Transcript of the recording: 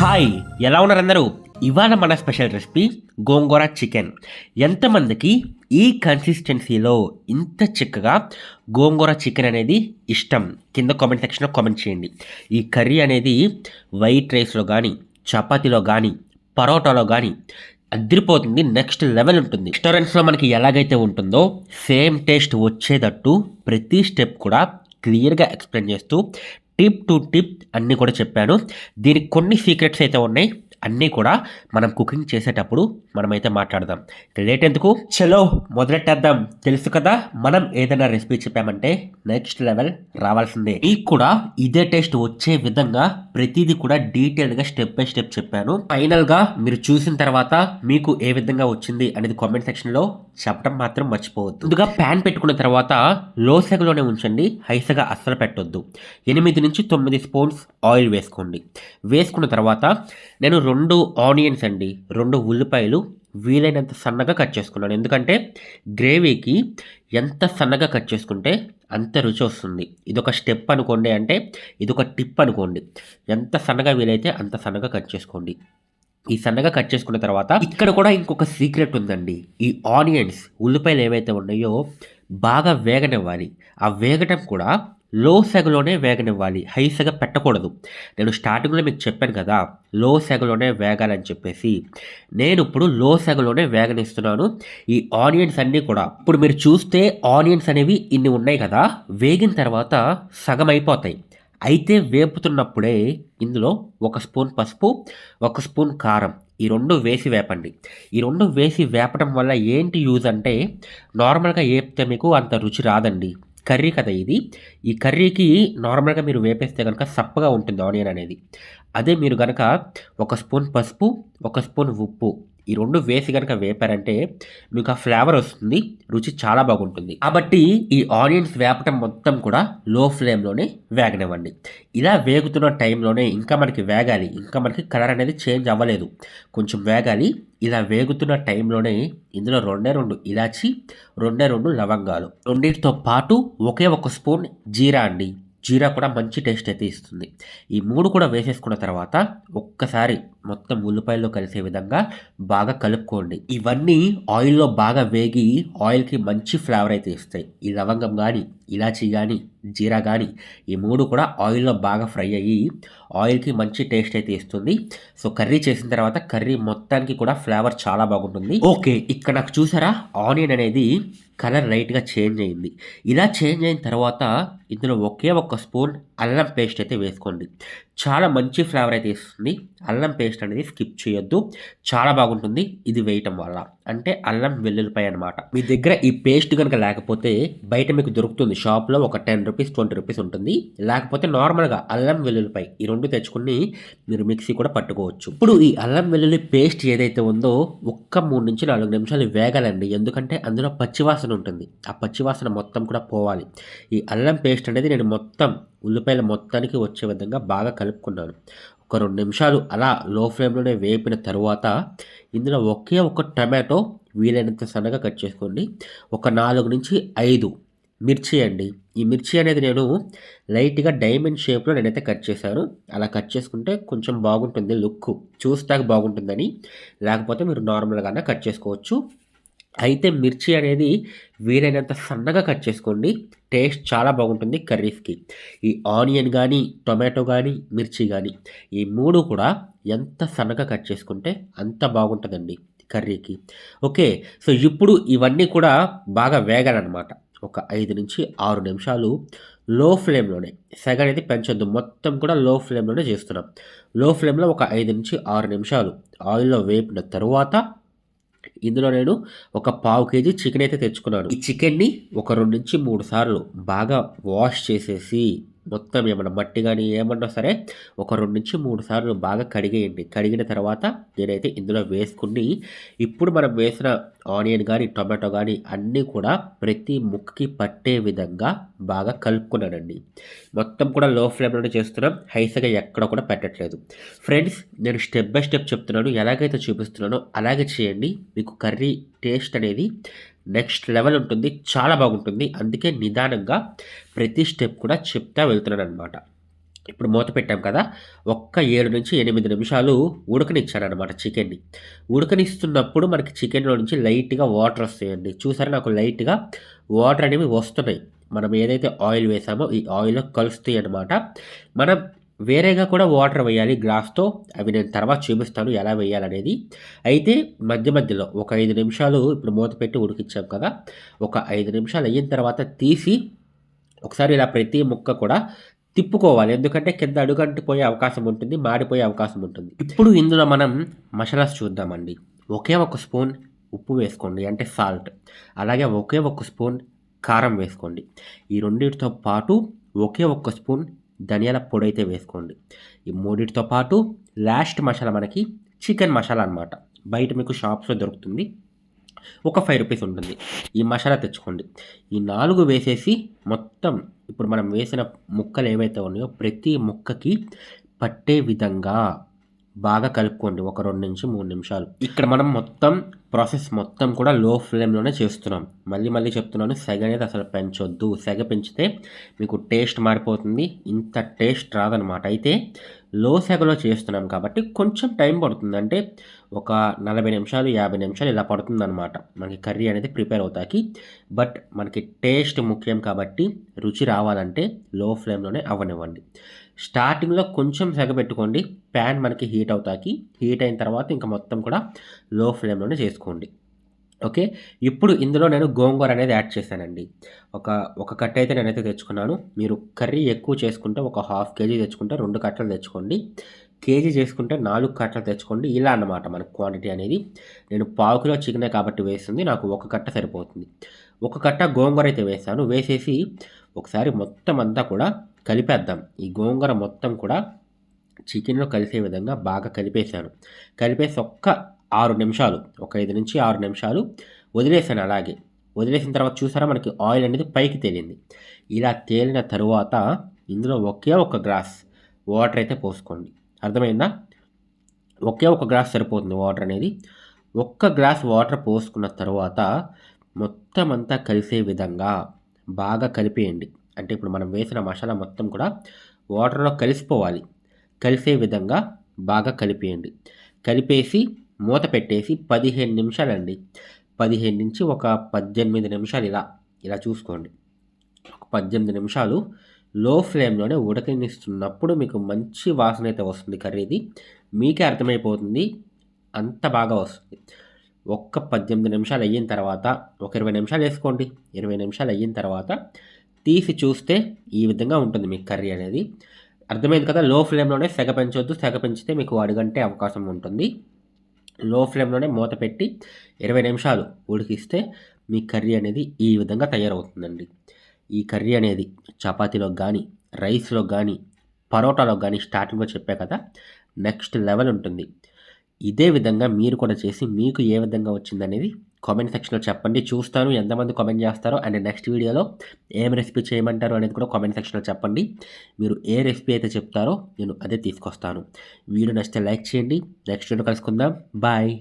Hi, ఎలా ఉన్నారు అందరూ? ఇవాళ మన స్పెషల్ రెసిపీ గోంగూర చికెన్. ఎంతమందికి ఈ కన్సిస్టెన్సీలో ఇంత చిక్కగా గోంగూర చికెన్ అనేది ఇష్టం? కింద కామెంట్ సెక్షన్లో కామెంట్ చేయండి. ఈ కర్రీ అనేది వైట్ రైస్లో కానీ, చపాతీలో కానీ, పరోటాలో కానీ అదిరిపోతుంది. నెక్స్ట్ లెవెల్ ఉంటుంది. రెస్టారెంట్స్లో మనకి ఎలాగైతే ఉంటుందో సేమ్ టేస్ట్ వచ్చేటట్టు ప్రతి స్టెప్ కూడా క్లియర్గా ఎక్స్ప్లెయిన్ చేస్తూ టిప్ టు టిప్ అన్నీ కూడా చెప్పాను. దీనికి కొన్ని సీక్రెట్స్ అయితే ఉన్నాయి. అన్నీ కూడా మనం కుకింగ్ చేసేటప్పుడు మనమైతే మాట్లాడదాం. లేట్ ఎందుకు, చలో మొదలెట్టేద్దాం. తెలుసు కదా, మనం ఏదైనా రెసిపీ చెప్పామంటే నెక్స్ట్ లెవెల్ రావాల్సిందే. మీకు కూడా ఇదే టేస్ట్ వచ్చే విధంగా ప్రతిదీ కూడా డీటెయిల్గా స్టెప్ బై స్టెప్ చెప్పాను. ఫైనల్గా మీరు చూసిన తర్వాత మీకు ఏ విధంగా వచ్చింది అనేది కామెంట్ సెక్షన్లో చెప్పడం మాత్రం మర్చిపోవద్దు. ముందుగా ప్యాన్ పెట్టుకున్న తర్వాత లో సెగలోనే ఉంచండి, హైసగా అస్సలు పెట్టొద్దు. 8 నుంచి 9 స్పూన్స్ ఆయిల్ వేసుకోండి. వేసుకున్న తర్వాత నేను 2 ఆనియన్స్ అండి, 2 ఉల్లిపాయలు వీలైనంత సన్నగా కట్ చేసుకున్నాను. ఎందుకంటే గ్రేవీకి ఎంత సన్నగా కట్ చేసుకుంటే అంత రుచి వస్తుంది. ఇదొక స్టెప్ అనుకోండి, అంటే ఇదొక టిప్ అనుకోండి. ఎంత సన్నగా వీలైతే అంత సన్నగా కట్ చేసుకోండి. ఈ సన్నగా కట్ చేసుకున్న తర్వాత ఇక్కడ కూడా ఇంకొక సీక్రెట్ ఉందండి. ఈ ఆనియన్స్, ఉల్లిపాయలు ఏవైతే ఉన్నాయో బాగా వేగనివ్వాలి. ఆ వేగటం కూడా లో సెగలోనే వేగనివ్వాలి, హై సెగ పెట్టకూడదు. నేను స్టార్టింగ్లో మీకు చెప్పాను కదా, లో సెగలోనే వేగాలని చెప్పేసి. నేను ఇప్పుడు లో సెగలోనే వేగనిస్తున్నాను ఈ ఆనియన్స్ అన్నీ కూడా. ఇప్పుడు మీరు చూస్తే ఆనియన్స్ అనేవి ఇన్ని ఉన్నాయి కదా, వేగిన తర్వాత సగం అయిపోతాయి. అయితే వేపుతున్నప్పుడే ఇందులో 1 స్పూన్ పసుపు, 1 స్పూన్ కారం, ఈ 2 వేసి వేపండి. ఈ 2 వేసి వేపడం వల్ల ఏంటి యూజ్ అంటే, నార్మల్గా వేపితే మీకు అంత రుచి రాదండి. కర్రీ కదా ఇది. ఈ కర్రీకి నార్మల్గా మీరు వేపేస్తే కనుక సప్పగా ఉంటుంది ఆనియన్ అనేది. అదే మీరు కనుక 1 స్పూన్ పసుపు, 1 స్పూన్ ఉప్పు, ఈ 2 వేసి కనుక వేపారంటే మీకు ఆ ఫ్లేవర్ వస్తుంది, రుచి చాలా బాగుంటుంది. కాబట్టి ఈ ఆనియన్స్ వేపటం మొత్తం కూడా లో ఫ్లేమ్లోనే వేగనివ్వండి. ఇలా వేగుతున్న టైంలోనే ఇంకా మనకి వేగాలి, ఇంకా మనకి కలర్ అనేది చేంజ్ అవ్వలేదు, కొంచెం వేగాలి. ఇలా వేగుతున్న టైంలోనే ఇందులో 2 ఇలాచి, 2 లవంగాలు, రెండింటితో పాటు ఒకే 1 స్పూన్ జీరా అండి. జీరా కూడా మంచి టేస్ట్ అయితే ఇస్తుంది. ఈ 3 కూడా వేసేసుకున్న తర్వాత ఒక్కసారి మొత్తం ఉల్లిపాయల్లో కలిసే విధంగా బాగా కలుపుకోండి. ఇవన్నీ ఆయిల్లో బాగా వేగి ఆయిల్కి మంచి ఫ్లేవర్ అయితే ఇస్తాయి. ఈ లవంగం కానీ, ఇలాచీ కానీ, జీరా కానీ, ఈ 3 కూడా ఆయిల్లో బాగా ఫ్రై అయ్యి ఆయిల్కి మంచి టేస్ట్ అయితే ఇస్తుంది. సో కర్రీ చేసిన తర్వాత కర్రీ మొత్తానికి కూడా ఫ్లేవర్ చాలా బాగుంటుంది. ఓకే, ఇక్కడ నాకు చూసారా ఆనియన్ అనేది కలర్ లైట్గా చేంజ్ అయింది. ఇలా చేంజ్ అయిన తర్వాత ఇందులో ఒకే 1 స్పూన్ అల్లం పేస్ట్ అయితే వేసుకోండి. చాలా మంచి ఫ్లేవర్ అయితే ఇస్తుంది. అల్లం పేస్ట్ అనేది స్కిప్ చేయొద్దు, చాలా బాగుంటుంది ఇది వేయటం వల్ల. అంటే అల్లం వెల్లుల్లిపాయ అనమాట. మీ దగ్గర ఈ పేస్ట్ కనుక లేకపోతే బయట మీకు దొరుకుతుంది షాప్లో, ఒక 10 రూపీస్ 20 రూపీస్ ఉంటుంది. లేకపోతే నార్మల్గా అల్లం వెల్లుల్లిపాయ ఈ 2 తెచ్చుకుని మీరు మిక్సీ కూడా పట్టుకోవచ్చు. ఇప్పుడు ఈ అల్లం వెల్లుల్లి పేస్ట్ ఏదైతే ఉందో ఒక్క 3 నుంచి 4 నిమిషాలు వేగాలండి. ఎందుకంటే అందులో పచ్చివాసన ఉంటుంది, ఆ పచ్చివాసన మొత్తం కూడా పోవాలి. ఈ అల్లం పేస్ట్ అనేది నేను మొత్తం ఉల్లిపాయల మొత్తానికి వచ్చే విధంగా బాగా కలుపుకున్నాను. ఒక 2 నిమిషాలు అలా లో ఫ్లేమ్లోనే వేపిన తరువాత ఇందులో ఒకే 1 టమాటో వీలైనంత సన్నగా కట్ చేసుకోండి. ఒక 4 నుంచి 5 మిర్చి అండి. ఈ మిర్చి అనేది నేను లైట్గా డైమండ్ షేప్లో నేనైతే కట్ చేశాను. అలా కట్ చేసుకుంటే కొంచెం బాగుంటుంది, లుక్ చూస్తాక బాగుంటుందని. లేకపోతే మీరు నార్మల్గానే కట్ చేసుకోవచ్చు. అయితే మిర్చి అనేది వీలైనంత సన్నగా కట్ చేసుకోండి, టేస్ట్ చాలా బాగుంటుంది కర్రీస్కి. ఈ ఆనియన్ కానీ, టొమాటో కానీ, మిర్చి కానీ, ఈ 3 కూడా ఎంత సన్నగా కట్ చేసుకుంటే అంత బాగుంటుందండి కర్రీకి. ఓకే, సో ఇప్పుడు ఇవన్నీ కూడా బాగా వేగాలన్నమాట. ఒక 5 నుంచి 6 నిమిషాలు లో ఫ్లేమ్లోనే, సెగ అనేది పెంచొద్దు, మొత్తం కూడా లో ఫ్లేమ్లోనే చేస్తున్నాం. లో ఫ్లేమ్లో ఒక 5 నుంచి 6 నిమిషాలు ఆయిల్లో వేపిన తరువాత ఇందులో నేను ఒక పావు కేజీ చికెన్ అయితే తెచ్చుకున్నాను. ఈ చికెన్ని ఒక 2 నుంచి 3 సార్లు బాగా వాష్ చేసేసి, మొత్తం ఏమన్నా మట్టి కానీ ఏమన్నా సరే ఒక 2 నుంచి 3 సార్లు బాగా కడిగేయండి. కడిగిన తర్వాత నేనైతే ఇందులో వేసుకుని ఇప్పుడు మనం వేసిన ఆనియన్ కానీ, టొమాటో కానీ అన్నీ కూడా ప్రతి ముక్కకి పట్టే విధంగా బాగా కలుపుకున్నానండి. మొత్తం కూడా లో ఫ్లేమ్లోనే చేస్తున్నాం, హైస్గా ఎక్కడ కూడా పెట్టట్లేదు. ఫ్రెండ్స్, నేను స్టెప్ బై స్టెప్ చెప్తున్నాను, ఎలాగైతే చూపిస్తున్నానో అలాగే చేయండి. మీకు కర్రీ టేస్ట్ అనేది నెక్స్ట్ లెవెల్ ఉంటుంది, చాలా బాగుంటుంది. అందుకే నిదానంగా ప్రతి స్టెప్ కూడా చెప్తా వెళ్తున్నాను అనమాట. ఇప్పుడు మూత పెట్టాం కదా! ఒక్క 7-8 నిమిషాలు ఉడకనిచ్చాననమాట చికెన్‌ని. ఉడకనిస్తున్నప్పుడు మనకి చికెన్‌లో నుంచి లైట్‌గా వాటర్ వస్తాయండి. చూసారా నాకు లైట్‌గా వాటర్ అనేవి వస్తున్నాయి. మనం ఏదైతే ఆయిల్ వేసామో ఈ ఆయిల్‌లో కలుస్తాయనమాట. మనం వేరేగా కూడా వాటర్ వేయాలి గ్లాస్‌తో. అవి నేను తర్వాత చూపిస్తాను ఎలా వేయాలనేది. అయితే మధ్య మధ్యలో ఒక 5 నిమిషాలు ఇప్పుడు మూత పెట్టి ఉడికిచ్చాం కదా! ఒక 5 నిమిషాలు అయిన తర్వాత తీసి ఒకసారి ఇలా ప్రతి ముక్క కూడా తిప్పుకోవాలి. ఎందుకంటే కింద అడుగంటిపోయే అవకాశం ఉంటుంది. మాడిపోయే అవకాశం ఉంటుంది. ఇప్పుడు ఇందులో మనం మసాలాస్ చూద్దామండి. ఒకే ఒక స్పూన్ ఉప్పు వేసుకోండి. అంటే సాల్ట్. అలాగే ఒకే ఒక స్పూన్ కారం వేసుకోండి. ఈ రెండిటితో పాటు ఒకే ఒక్క స్పూన్ ధనియాల పొడైతే వేసుకోండి. ఈ మూడిటితో పాటు లాస్ట్ మసాలా మనకి చికెన్ మసాలా అనమాట. బయట మీకు షాప్స్‌లో దొరుకుతుంది. ఒక రూ. 5 ఉంటుంది. ఈ మసాలా తెచ్చుకోండి. ఈ 4 వేసేసి మొత్తం ఇప్పుడు మనం వేసిన ముక్కలు ఏవైతే ఉన్నాయో ప్రతి ముక్కకి పట్టే విధంగా బాగా కలుపుకోండి. ఒక 2-3 నిమిషాలు. ఇక్కడ మనం మొత్తం ప్రాసెస్ మొత్తం కూడా లో ఫ్లేమ్‌లోనే చేస్తున్నాం. మళ్ళీ మళ్ళీ చెప్తున్నాను సెగ అనేది అసలు పెంచొద్దు. సెగ పెంచితే మీకు టేస్ట్ మారిపోతుంది. ఇంత టేస్ట్ రాదనమాట. అయితే లో సెగలో చేస్తున్నాం కాబట్టి కొంచెం టైం పడుతుంది. అంటే ఒక 40 నిమిషాలు, 50 నిమిషాలు ఇలా పడుతుందనమాట. మనకి కర్రీ అనేది ప్రిపేర్ అవుతాకి. బట్ మనకి టేస్ట్ ముఖ్యం కాబట్టి రుచి రావాలంటే లో ఫ్లేమ్‌లోనే అవ్వనివ్వండి. స్టార్టింగ్‌లో కొంచెం సెగ పెట్టుకోండి. ప్యాన్ మనకి హీట్ అవుతాకి. హీట్ అయిన తర్వాత ఇంక మొత్తం కూడా లో ఫ్లేమ్‌లోనే చేసుకోండి. ఓకే. ఇప్పుడు ఇందులో నేను గోంగూర అనేది యాడ్ చేశానండి. ఒక కట్టయితే నేనైతే తెచ్చుకున్నాను. మీరు కర్రీ ఎక్కువ చేసుకుంటే ఒక హాఫ్ కేజీ తెచ్చుకుంటే 2 కట్టలు తెచ్చుకోండి. కేజీ చేసుకుంటే 4 కట్టలు తెచ్చుకోండి. ఇలా అన్నమాట మనకు క్వాంటిటీ అనేది. నేను పావు కిలో చికెనే కాబట్టి వేసింది. నాకు ఒక కట్ట సరిపోతుంది. ఒక కట్ట గోంగూర అయితే వేశాను. వేసేసి ఒకసారి మొత్తం అంతా కూడా కలిపేద్దాం. ఈ గోంగూర మొత్తం కూడా చికెన్‌లో కలిసే విధంగా బాగా కలిపేశాను. కలిపేసి ఒక్క 6 నిమిషాలు, ఒక 5-6 నిమిషాలు వదిలేసాను అలాగే. వదిలేసిన తర్వాత చూసారా మనకి ఆయిల్ అనేది పైకి తేలింది. ఇలా తేలిన తరువాత ఇందులో ఒకే ఒక గ్లాస్ వాటర్ అయితే పోసుకోండి. అర్థమైందా? ఒకే ఒక గ్లాస్ సరిపోతుంది వాటర్ అనేది. ఒక్క గ్లాస్ వాటర్ పోసుకున్న తరువాత మొత్తం అంతా కలిసే విధంగా బాగా కలిపేయండి. అంటే ఇప్పుడు మనం వేసిన మసాలా మొత్తం కూడా వాటర్‌లో కలిసిపోవాలి. కలిసే విధంగా బాగా కలిపేయండి. కలిపేసి మూత పెట్టేసి 15 నిమిషాలండి. 15 నుంచి ఒక 18 నిమిషాలు ఇలా చూసుకోండి. ఒక 18 నిమిషాలు లో ఫ్లేమ్‌లోనే ఉడకనిస్తున్నప్పుడు మీకు మంచి వాసనైతే వస్తుంది కర్రీది. మీకే అర్థమైపోతుంది. అంత బాగా వస్తుంది. ఒక్క 18 నిమిషాలు అయ్యిన తర్వాత ఒక 20 నిమిషాలు ఏసుకోండి. 20 నిమిషాలు అయ్యిన తర్వాత తీసి చూస్తే ఈ విధంగా ఉంటుంది మీకు కర్రీ అనేది. అర్థమైంది కదా! లో ఫ్లేమ్‌లోనే సెగ పెంచొద్దు. సెగ పెంచితే మీకు అడుగంటే అవకాశం ఉంటుంది. లో ఫ్లేమ్‌లోనే మూత పెట్టి 20 నిమిషాలు ఉడికిస్తే మీ కర్రీ అనేది ఈ విధంగా తయారవుతుందండి. ఈ కర్రీ అనేది చపాతీలోకి గానీ, రైస్‌లోకి గానీ, పరోటాలోకి గానీ స్టార్టింగ్‌లో చెప్పా కదా! నెక్స్ట్ లెవెల్ ఉంటుంది. ఇదే విధంగా మీరు కూడా చేసి మీకు ఏ విధంగా వచ్చిందనేది కామెంట్ సెక్షన్‌లో చెప్పండి. చూస్తాను ఎంతమంది కామెంట్ చేస్తారో అండ్ నెక్స్ట్ వీడియోలో ఏం రెసిపీ చేయమంటారో అనేది కూడా కామెంట్ సెక్షన్‌లో చెప్పండి. మీరు ఏ రెసిపీ అయితే చెప్తారో నేను అదే తీసుకొస్తాను. వీడియో నచ్చితే లైక్ చేయండి. నెక్స్ట్ వీడియోలో కలుసుకుందాం. బాయ్.